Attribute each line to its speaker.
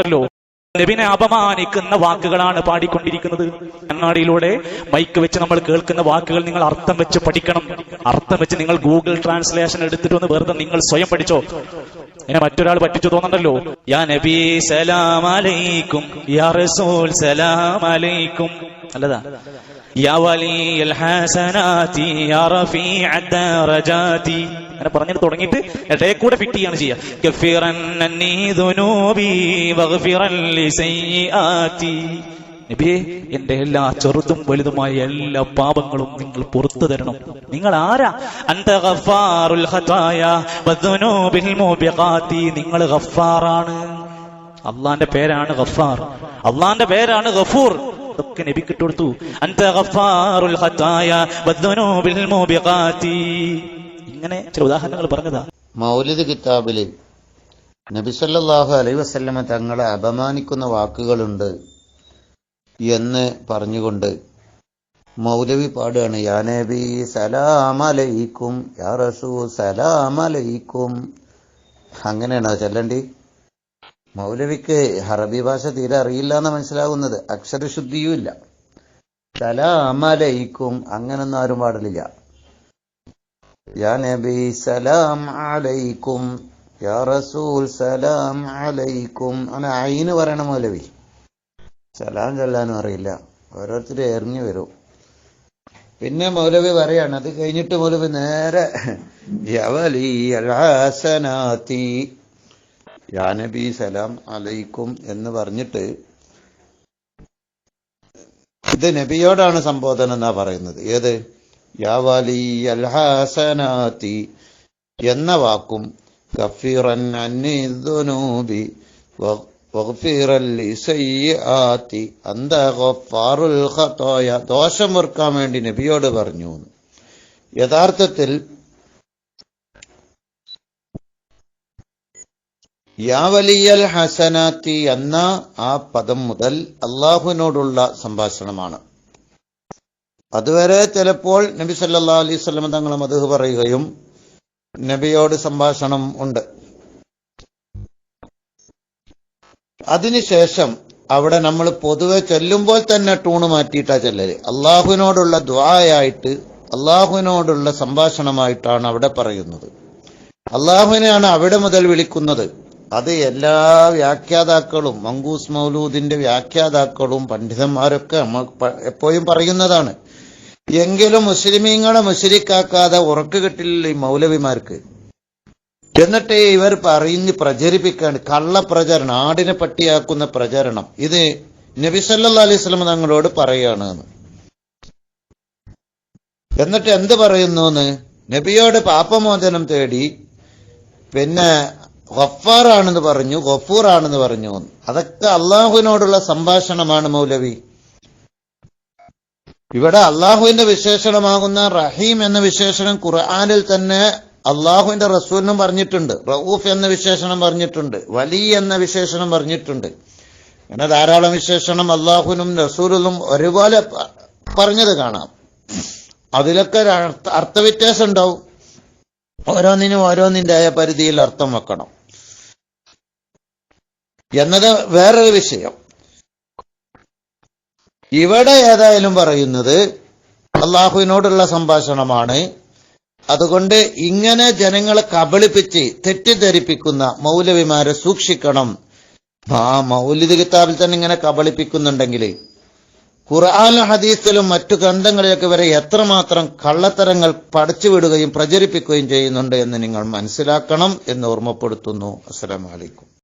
Speaker 1: ല്ലോ നബിനെ അപമാനിക്കുന്ന വാക്കുകളാണ് പാടിക്കൊണ്ടിരിക്കുന്നത്. കണ്ണാടിയിലൂടെ മൈക്ക് വെച്ച് നമ്മൾ കേൾക്കുന്ന വാക്കുകൾ നിങ്ങൾ അർത്ഥം വെച്ച് പഠിക്കണം. അർത്ഥം വെച്ച് നിങ്ങൾ ഗൂഗിൾ ട്രാൻസ്ലേഷൻ എടുത്തിട്ട് ഒന്ന് വെറുതെ നിങ്ങൾ സ്വയം പഠിച്ചോ. ഇങ്ങനെ മറ്റൊരാൾ പറ്റിച്ചു തോന്നണ്ടല്ലോ. യാ നബി സലാം അലൈക്കും, യാ റസൂൽ സലാം അലൈക്കും. അല്ലതാ യാ വലിയൽ ഹസനാതി യാ റഫീഅദ് ദറജാതി. അങ്ങനെ പറഞ്ഞിട്ട് തുടങ്ങിയിട്ട് ഇടയെ കൂടെ ഫിറ്റ് ചെയ്യാണ് ചെയ്യുക. നബിയെ, എന്റെ എല്ലാ ചെറുതും വലുതുമായ എല്ലാ പാപങ്ങളും നിങ്ങൾ പുറത്തു തരണം. നിങ്ങൾ ആരാ? അൻത ഗഫാറുൽ ഖതായ വദുനൂബിൽ മുബിഖാതി. നിങ്ങൾ ഗഫാറാണ്. അള്ളാന്റെ പേരാണ് ഗഫാർ, അള്ളാന്റെ പേരാണ് ഗഫൂർ. ഇതൊക്കെ നബിക്ക് ഇട്ടുകൊടുത്തു. അൻത ഗഫാറുൽ ഖതായ വദുനൂബിൽ മുബിഖാതി. ഇങ്ങനെ ചില ഉദാഹരണങ്ങൾ പറഞ്ഞതാ.
Speaker 2: മൗലിദ് കിതാബില് നബി സല്ലല്ലാഹു അലൈഹി വസല്ലമ തങ്ങളെ അപമാനിക്കുന്ന വാക്കുകളുണ്ട് എന്ന് പറഞ്ഞുകൊണ്ട് മൗലവി പാടുകയാണ്. യാ നബി സലാം അലൈക്കും, യാ റസൂൽ സലാം അലൈക്കും. അങ്ങനെയാണോ ചെല്ലണ്ടി? മൗലവിക്ക് അറബി ഭാഷ തീരെ അറിയില്ല എന്ന് മനസ്സിലാകുന്നത്. അക്ഷരശുദ്ധിയും ഇല്ല. സലാം അലൈക്കും അങ്ങനൊന്നും ആരും പാടലില്ല. യാ നബി സലാം അലൈക്കും, യാ റസൂൽ സലാം അലൈക്കും. അങ്ങനെ ഐന് പറയണം മൗലവി. സലാം ചൊല്ലാനും അറിയില്ല. ഓരോരുത്തരും എറിഞ്ഞു വരും. പിന്നെ മൗലവി പറയാണ്. അത് കഴിഞ്ഞിട്ട് മൗലവി നേരെ യാ വലിയൽ ഹസനാതി, യാ നബി സലാം അലൈക്കും എന്ന് പറഞ്ഞിട്ട് ഇത് നബിയോടാണ് സംബോധന എന്നാ പറയുന്നത്. ഏത്? യാ വലിയൽ ഹസനാതി എന്ന വാക്കും ഗഫീറൻ അന്നി ദുനൂബി വഗ്ഫിറൻ ലിസയ്യിആതി അന്ത ഗഫാറുൽ ഖതായ. ദോഷം വെറുക്കാൻ വേണ്ടി നബിയോട് പറഞ്ഞു. യഥാർത്ഥത്തിൽ യാ വലിയൽ ഹസനാത്തി എന്ന ആ പദം മുതൽ അള്ളാഹുവിനോടുള്ള സംഭാഷണമാണ്. അതുവരെ ചിലപ്പോൾ നബി സല്ലല്ലാഹു അലൈഹി വസല്ലം തങ്ങൾ മദ്ഹ് പറയുകയും നബിയോട് സംഭാഷണം ഉണ്ട്. അതിനുശേഷം അവിടെ നമ്മൾ പൊതുവെ ചൊല്ലുമ്പോൾ തന്നെ ടൂണ് മാറ്റിയിട്ടാ ചെല്ലല്. അള്ളാഹുവിനോടുള്ള ദുആയായിട്ട്, അള്ളാഹുവിനോടുള്ള സംഭാഷണമായിട്ടാണ് അവിടെ പറയുന്നത്. അള്ളാഹുവിനെയാണ് അവിടെ മുതൽ വിളിക്കുന്നത്. അത് എല്ലാ വ്യാഖ്യാതാക്കളും, മങ്കൂസ് മൗലൂദിന്റെ വ്യാഖ്യാതാക്കളും പണ്ഡിതന്മാരൊക്കെ നമ്മൾ എപ്പോഴും പറയുന്നതാണ്. എങ്കിലും മുസ്ലിമീങ്ങളെ മുശ്രിക്കാക്കാതെ ഉറക്ക് കിട്ടില്ല ഈ മൗലവിമാർക്ക്. എന്നിട്ട് ഇവർ പറഞ്ഞ് പ്രചരിപ്പിക്കാണ് കള്ളപ്രചരണം, ആടിനെ പട്ടിയാക്കുന്ന പ്രചരണം. ഇത് നബി സല്ലല്ലാഹു അലൈഹി വസല്ലം തങ്ങളോട് പറയാണ്. എന്നിട്ട് എന്ത് പറയുന്നു? നബിയോട് പാപമോചനം തേടി, പിന്നെ ഗഫാറാണെന്ന് പറഞ്ഞു, ഗഫൂറാണെന്ന് പറഞ്ഞു. അതൊക്കെ അള്ളാഹുവിനോടുള്ള സംഭാഷണമാണ് മൗലവി. ഇവിടെ അള്ളാഹുവിന്റെ വിശേഷണമാകുന്ന റഹീം എന്ന വിശേഷണം ഖുർആനിൽ തന്നെ അള്ളാഹുവിന്റെ റസൂലിനും പറഞ്ഞിട്ടുണ്ട്. റഊഫ് എന്ന വിശേഷണം പറഞ്ഞിട്ടുണ്ട്. വലി എന്ന വിശേഷണം പറഞ്ഞിട്ടുണ്ട്. അങ്ങനെ ധാരാളം വിശേഷണം അള്ളാഹുവിനും റസൂലിനും ഒരുപോലെ പറഞ്ഞത് കാണാം. അതിലൊക്കെ അർത്ഥവ്യത്യാസം ഉണ്ടാവും. ഓരോന്നിനും ഓരോന്നിൻ്റെതായ പരിധിയിൽ അർത്ഥം വെക്കണം എന്നത് വേറൊരു വിഷയം. ഇവിടെ ഏതായാലും പറയുന്നത് അള്ളാഹുവിനോടുള്ള സംഭാഷണമാണ്. അതുകൊണ്ട് ഇങ്ങനെ ജനങ്ങളെ കബളിപ്പിച്ച് തെറ്റിദ്ധരിപ്പിക്കുന്ന മൗലവിമാരെ സൂക്ഷിക്കണം. ആ മൗലിദ് കിതാബിൽ തന്നെ ഇങ്ങനെ കബളിപ്പിക്കുന്നുണ്ടെങ്കിൽ ഖുർആനിലും ഹദീസിലും മറ്റു ഗ്രന്ഥങ്ങളിലൊക്കെ വരെ എത്രമാത്രം കള്ളത്തരങ്ങൾ പടച്ചുവിടുകയും പ്രചരിപ്പിക്കുകയും ചെയ്യുന്നുണ്ട് എന്ന് നിങ്ങൾ മനസ്സിലാക്കണം എന്ന് ഓർമ്മപ്പെടുത്തുന്നു. അസ്സലാമു അലൈക്കും.